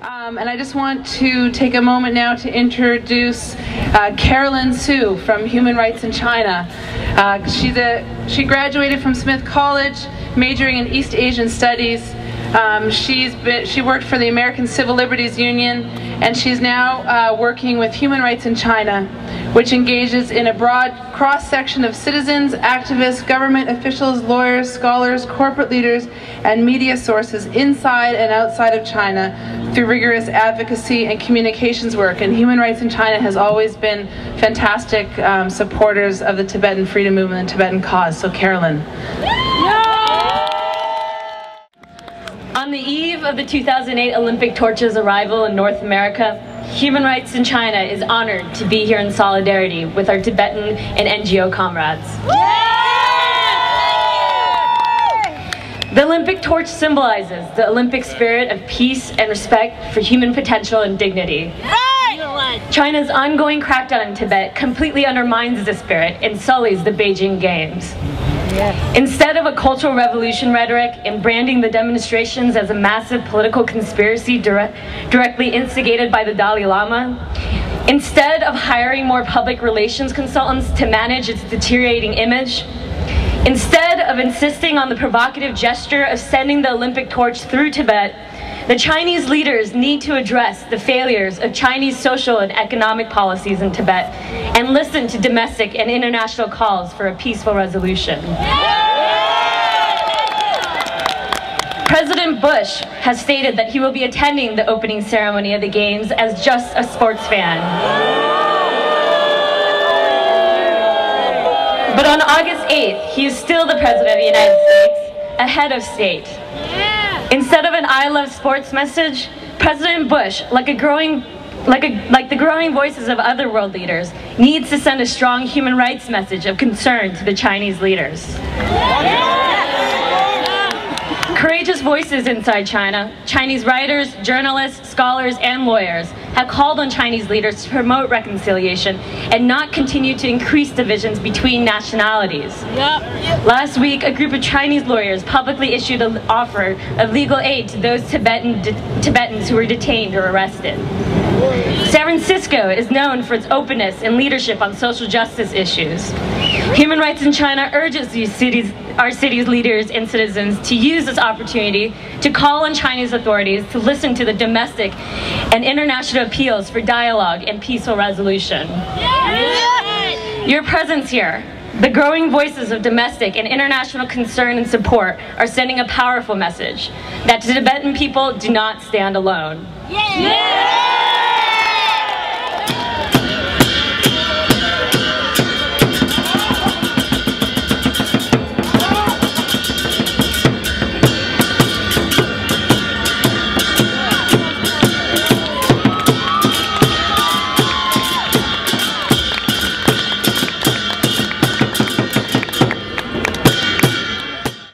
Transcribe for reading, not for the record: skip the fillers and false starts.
And I just want to take a moment now to introduce Carolyn Su from Human Rights in China. She graduated from Smith College, majoring in East Asian Studies. She worked for the American Civil Liberties Union, and she's now working with Human Rights in China, which engages in a broad cross-section of citizens, activists, government officials, lawyers, scholars, corporate leaders, and media sources inside and outside of China through rigorous advocacy and communications work. And Human Rights in China has always been fantastic supporters of the Tibetan freedom movement and the Tibetan cause. So Carolyn. On the eve of the 2008 Olympic torch's arrival in North America, Human Rights in China is honored to be here in solidarity with our Tibetan and NGO comrades. The Olympic torch symbolizes the Olympic spirit of peace and respect for human potential and dignity. China's ongoing crackdown in Tibet completely undermines this spirit and sullies the Beijing Games. Instead of a cultural revolution rhetoric and branding the demonstrations as a massive political conspiracy directly instigated by the Dalai Lama, instead of hiring more public relations consultants to manage its deteriorating image, instead of insisting on the provocative gesture of sending the Olympic torch through Tibet, the Chinese leaders need to address the failures of Chinese social and economic policies in Tibet and listen to domestic and international calls for a peaceful resolution. President Bush has stated that he will be attending the opening ceremony of the Games as just a sports fan. But on August 8th, he is still the President of the United States, a head of state. Instead of an I love sports message, President Bush, like the growing voices of other world leaders, needs to send a strong human rights message of concern to the Chinese leaders. Courageous voices inside China, Chinese writers, journalists, scholars, and lawyers have called on Chinese leaders to promote reconciliation and not continue to increase divisions between nationalities. Last week, a group of Chinese lawyers publicly issued an offer of legal aid to those Tibetans who were detained or arrested. San Francisco is known for its openness and leadership on social justice issues. Human Rights in China urges our city's leaders and citizens to use this opportunity to call on Chinese authorities to listen to the domestic and international appeals for dialogue and peaceful resolution. Your presence here, the growing voices of domestic and international concern and support, are sending a powerful message that the Tibetan people do not stand alone.